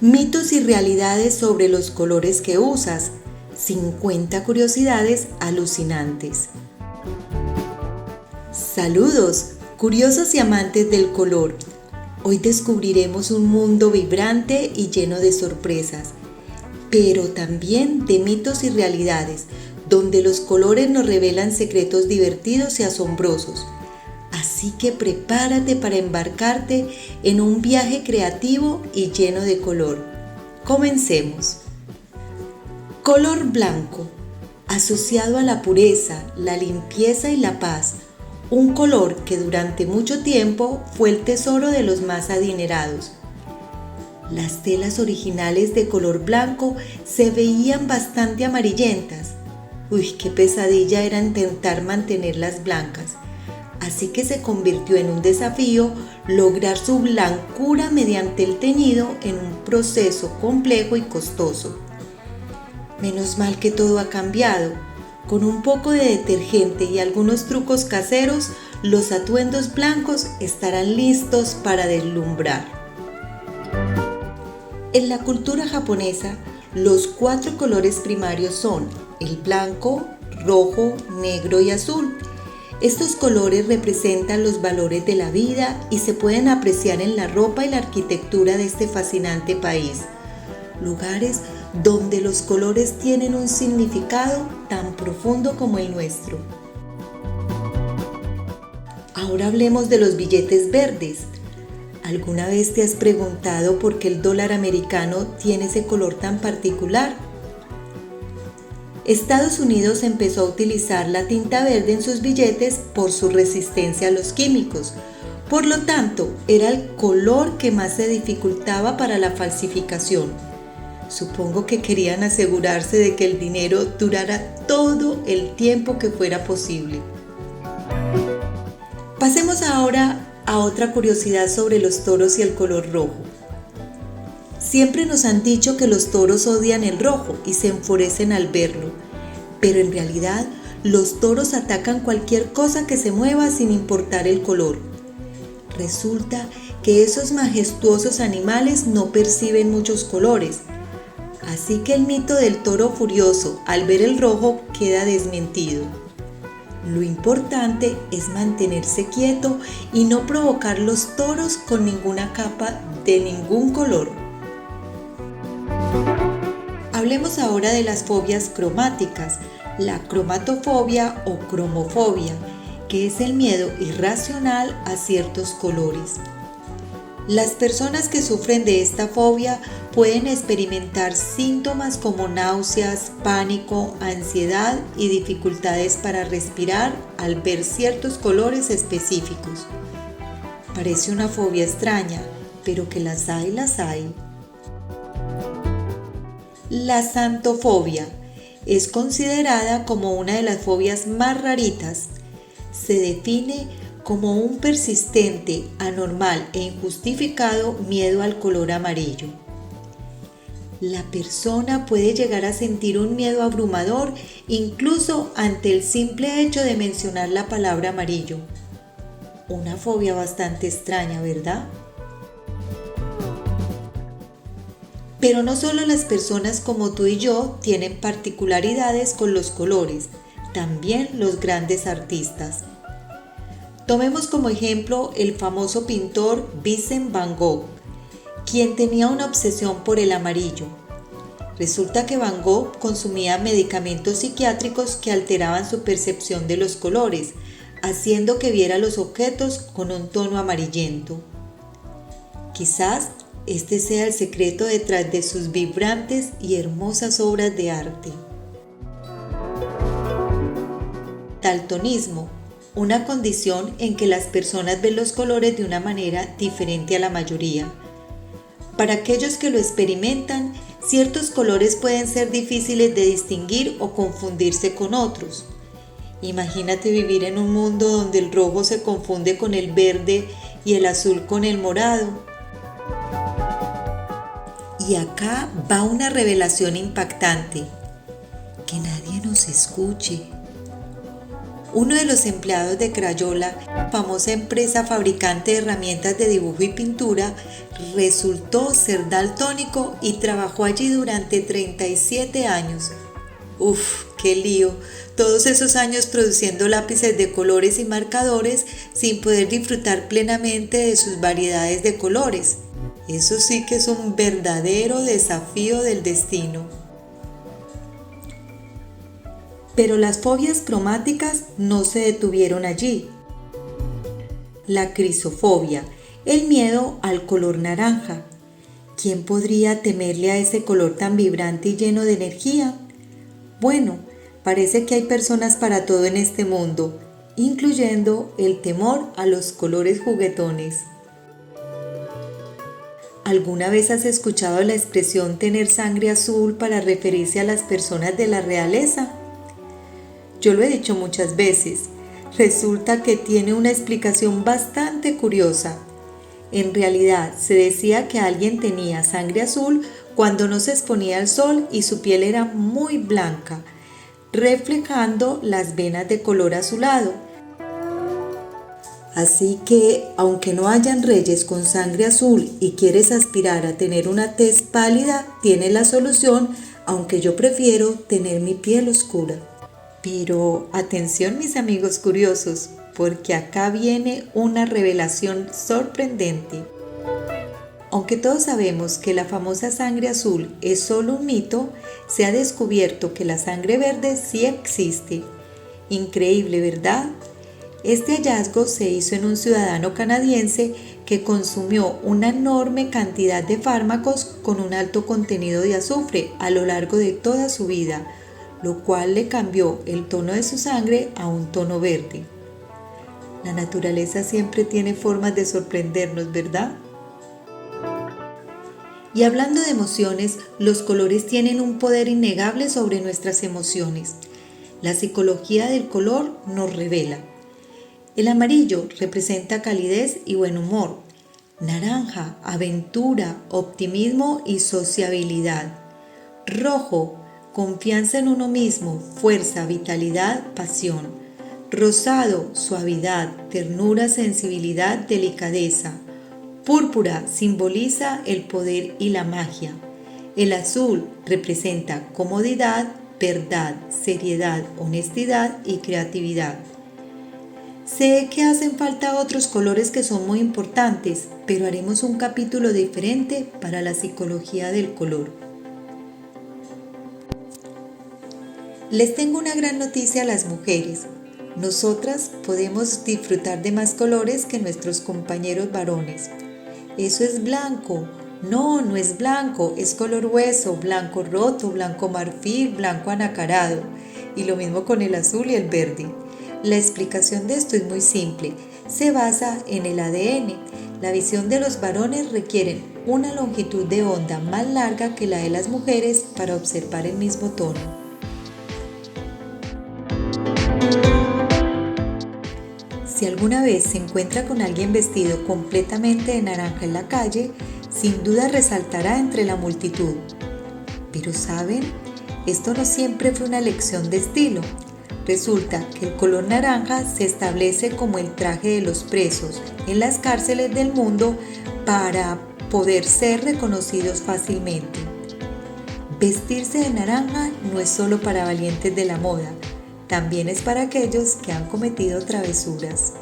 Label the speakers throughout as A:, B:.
A: Mitos y realidades sobre los colores que usas. 50 curiosidades alucinantes. Saludos, curiosos y amantes del color. Hoy descubriremos un mundo vibrante y lleno de sorpresas, pero también de mitos y realidades, donde los colores nos revelan secretos divertidos y asombrosos. Así que prepárate para embarcarte en un viaje creativo y lleno de color. Comencemos. Color blanco, asociado a la pureza, la limpieza y la paz. Un color que durante mucho tiempo fue el tesoro de los más adinerados. Las telas originales de color blanco se veían bastante amarillentas. Qué pesadilla era intentar mantenerlas blancas. Así que se convirtió en un desafío lograr su blancura mediante el teñido en un proceso complejo y costoso. Menos mal que todo ha cambiado. Con un poco de detergente y algunos trucos caseros, los atuendos blancos estarán listos para deslumbrar. En la cultura japonesa, los 4 colores primarios son el blanco, rojo, negro y azul. Estos colores representan los valores de la vida y se pueden apreciar en la ropa y la arquitectura de este fascinante país. Lugares donde los colores tienen un significado tan profundo como el nuestro. Ahora hablemos de los billetes verdes. ¿Alguna vez te has preguntado por qué el dólar americano tiene ese color tan particular? Estados Unidos empezó a utilizar la tinta verde en sus billetes por su resistencia a los químicos. Por lo tanto, era el color que más se dificultaba para la falsificación. Supongo que querían asegurarse de que el dinero durara todo el tiempo que fuera posible. Pasemos ahora a otra curiosidad sobre los toros y el color rojo. Siempre nos han dicho que los toros odian el rojo y se enfurecen al verlo, pero en realidad los toros atacan cualquier cosa que se mueva sin importar el color. Resulta que esos majestuosos animales no perciben muchos colores, así que el mito del toro furioso al ver el rojo queda desmentido. Lo importante es mantenerse quieto y no provocar los toros con ninguna capa de ningún color. Hablemos ahora de las fobias cromáticas, la cromatofobia o cromofobia, que es el miedo irracional a ciertos colores. Las personas que sufren de esta fobia pueden experimentar síntomas como náuseas, pánico, ansiedad y dificultades para respirar al ver ciertos colores específicos. Parece una fobia extraña, pero que las hay. La xantofobia es considerada como una de las fobias más raritas. Se define como un persistente, anormal e injustificado miedo al color amarillo. La persona puede llegar a sentir un miedo abrumador incluso ante el simple hecho de mencionar la palabra amarillo. Una fobia bastante extraña, ¿verdad? Pero no solo las personas como tú y yo tienen particularidades con los colores, también los grandes artistas. Tomemos como ejemplo el famoso pintor Vincent Van Gogh, quien tenía una obsesión por el amarillo. Resulta que Van Gogh consumía medicamentos psiquiátricos que alteraban su percepción de los colores, haciendo que viera los objetos con un tono amarillento. Quizás este sea el secreto detrás de sus vibrantes y hermosas obras de arte. Daltonismo, una condición en que las personas ven los colores de una manera diferente a la mayoría. Para aquellos que lo experimentan, ciertos colores pueden ser difíciles de distinguir o confundirse con otros. Imagínate vivir en un mundo donde el rojo se confunde con el verde y el azul con el morado. Y acá va una revelación impactante. Que nadie nos escuche. Uno de los empleados de Crayola, famosa empresa fabricante de herramientas de dibujo y pintura, resultó ser daltónico y trabajó allí durante 37 años. Uf, qué lío, todos esos años produciendo lápices de colores y marcadores sin poder disfrutar plenamente de sus variedades de colores. Eso sí que es un verdadero desafío del destino. Pero las fobias cromáticas no se detuvieron allí. La crisofobia, el miedo al color naranja. ¿Quién podría temerle a ese color tan vibrante y lleno de energía? Bueno, parece que hay personas para todo en este mundo, incluyendo el temor a los colores juguetones. ¿Alguna vez has escuchado la expresión tener sangre azul para referirse a las personas de la realeza? Yo lo he dicho muchas veces. Resulta que tiene una explicación bastante curiosa. En realidad, se decía que alguien tenía sangre azul cuando no se exponía al sol y su piel era muy blanca, reflejando las venas de color azulado. Así que, aunque no hayan reyes con sangre azul y quieres aspirar a tener una tez pálida, tienes la solución, aunque yo prefiero tener mi piel oscura. Pero atención mis amigos curiosos, porque acá viene una revelación sorprendente. Aunque todos sabemos que la famosa sangre azul es solo un mito, se ha descubierto que la sangre verde sí existe. Increíble, ¿verdad? Este hallazgo se hizo en un ciudadano canadiense que consumió una enorme cantidad de fármacos con un alto contenido de azufre a lo largo de toda su vida, lo cual le cambió el tono de su sangre a un tono verde. La naturaleza siempre tiene formas de sorprendernos, ¿verdad? Y hablando de emociones, los colores tienen un poder innegable sobre nuestras emociones. La psicología del color nos revela. El amarillo representa calidez y buen humor. Naranja, aventura, optimismo y sociabilidad. Rojo, confianza en uno mismo, fuerza, vitalidad, pasión. Rosado, suavidad, ternura, sensibilidad, delicadeza. Púrpura simboliza el poder y la magia. El azul representa comodidad, verdad, seriedad, honestidad y creatividad. Sé que hacen falta otros colores que son muy importantes, pero haremos un capítulo diferente para la psicología del color. Les tengo una gran noticia a las mujeres. Nosotras podemos disfrutar de más colores que nuestros compañeros varones. Eso es blanco. No, no es blanco, es color hueso, blanco roto, blanco marfil, blanco anacarado. Y lo mismo con el azul y el verde. La explicación de esto es muy simple. Se basa en el ADN. La visión de los varones requiere una longitud de onda más larga que la de las mujeres para observar el mismo tono. Si alguna vez se encuentra con alguien vestido completamente de naranja en la calle, sin duda resaltará entre la multitud. Pero ¿saben? Esto no siempre fue una lección de estilo. Resulta que el color naranja se establece como el traje de los presos en las cárceles del mundo para poder ser reconocidos fácilmente. Vestirse de naranja no es solo para valientes de la moda, también es para aquellos que han cometido travesuras.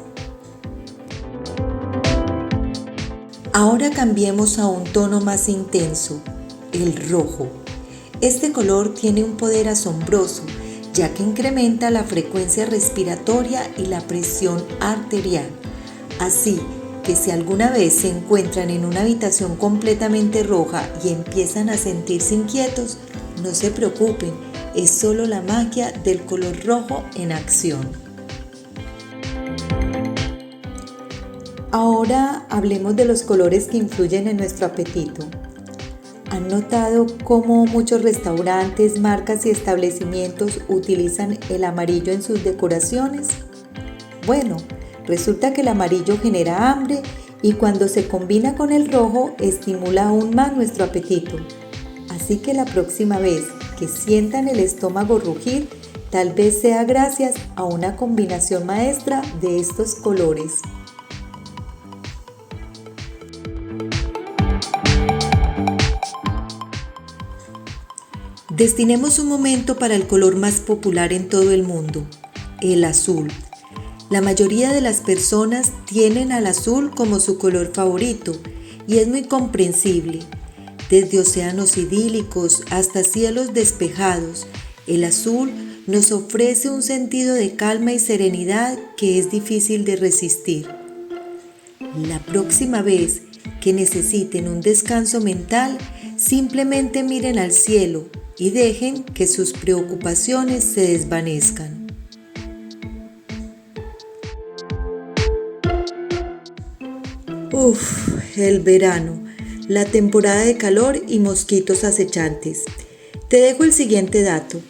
A: Ahora cambiemos a un tono más intenso, el rojo. Este color tiene un poder asombroso, ya que incrementa la frecuencia respiratoria y la presión arterial. Así que si alguna vez se encuentran en una habitación completamente roja y empiezan a sentirse inquietos, no se preocupen, es solo la magia del color rojo en acción. Ahora hablemos de los colores que influyen en nuestro apetito. ¿Han notado cómo muchos restaurantes, marcas y establecimientos utilizan el amarillo en sus decoraciones? Bueno, resulta que el amarillo genera hambre y cuando se combina con el rojo estimula aún más nuestro apetito. Así que la próxima vez que sientan el estómago rugir, Tal vez sea gracias a una combinación maestra de estos colores. Destinemos un momento para el color más popular en todo el mundo, el azul. La mayoría de las personas tienen al azul como su color favorito y es muy comprensible. Desde océanos idílicos hasta cielos despejados, el azul nos ofrece un sentido de calma y serenidad que es difícil de resistir. La próxima vez que necesiten un descanso mental, simplemente miren al cielo y dejen que sus preocupaciones se desvanezcan. El verano, la temporada de calor y mosquitos acechantes. Te dejo el siguiente dato.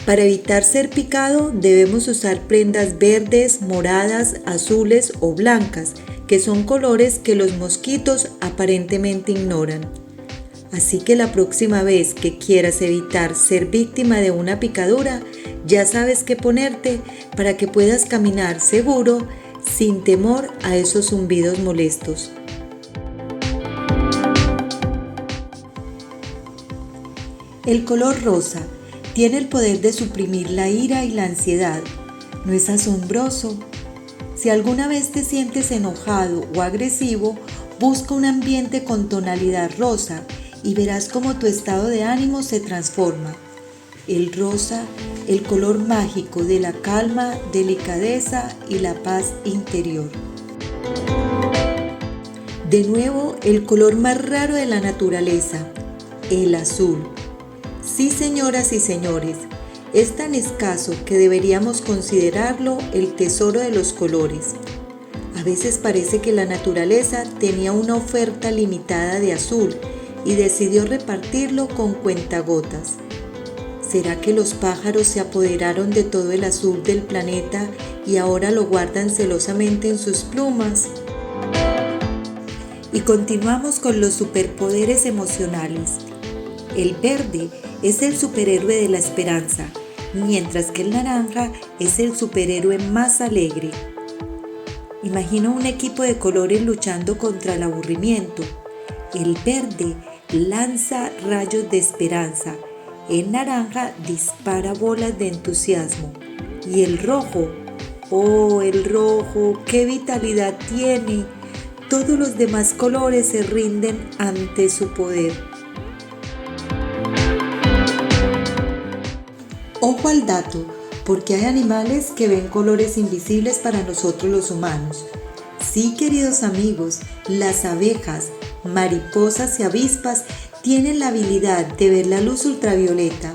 A: Para evitar ser picado debemos usar prendas verdes, moradas, azules o blancas, que son colores que los mosquitos aparentemente ignoran. Así que la próxima vez que quieras evitar ser víctima de una picadura, ya sabes qué ponerte para que puedas caminar seguro sin temor a esos zumbidos molestos. El color rosa tiene el poder de suprimir la ira y la ansiedad. ¿No es asombroso? Si alguna vez te sientes enojado o agresivo, busca un ambiente con tonalidad rosa y verás cómo tu estado de ánimo se transforma. El rosa, el color mágico de la calma, delicadeza y la paz interior. De nuevo, el color más raro de la naturaleza, el azul. Sí, señoras y señores, es tan escaso que deberíamos considerarlo el tesoro de los colores. A veces parece que la naturaleza tenía una oferta limitada de azul y decidió repartirlo con cuentagotas. ¿Será que los pájaros se apoderaron de todo el azul del planeta y ahora lo guardan celosamente en sus plumas? Y continuamos con los superpoderes emocionales. El verde es el superhéroe de la esperanza, mientras que el naranja es el superhéroe más alegre. Imagina un equipo de colores luchando contra el aburrimiento. El verde lanza rayos de esperanza, el naranja dispara bolas de entusiasmo y el rojo, el rojo, qué vitalidad tiene. Todos los demás colores se rinden ante su poder. Ojo al dato, porque hay animales que ven colores invisibles para nosotros los humanos. Sí, queridos amigos, las abejas, mariposas y avispas tienen la habilidad de ver la luz ultravioleta.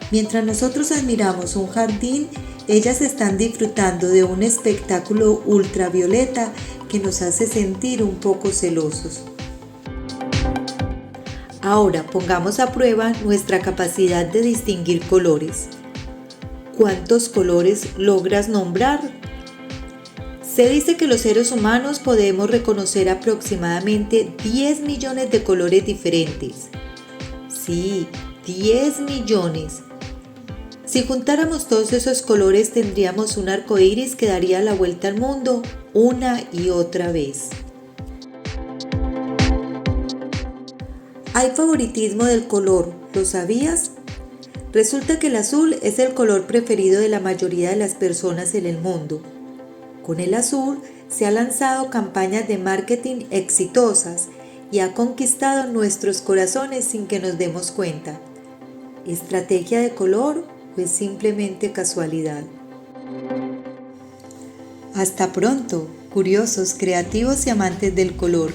A: Mientras nosotros admiramos un jardín, ellas están disfrutando de un espectáculo ultravioleta que nos hace sentir un poco celosos. Ahora pongamos a prueba nuestra capacidad de distinguir colores. ¿Cuántos colores logras nombrar? Se dice que los seres humanos podemos reconocer aproximadamente 10 millones de colores diferentes. Sí, 10 millones. Si juntáramos todos esos colores tendríamos un arco iris que daría la vuelta al mundo una y otra vez. Hay favoritismo del color, ¿lo sabías? Resulta que el azul es el color preferido de la mayoría de las personas en el mundo. Con el azul se han lanzado campañas de marketing exitosas y ha conquistado nuestros corazones sin que nos demos cuenta. ¿Estrategia de color o es simplemente casualidad? Hasta pronto, curiosos, creativos y amantes del color.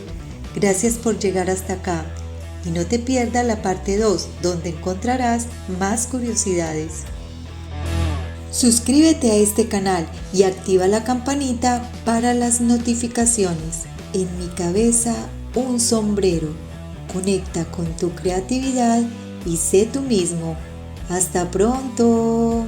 A: Gracias por llegar hasta acá. Y no te pierdas la parte 2, donde encontrarás más curiosidades. Suscríbete a este canal y activa la campanita para las notificaciones. En mi cabeza, un sombrero. Conecta con tu creatividad y sé tú mismo. ¡Hasta pronto!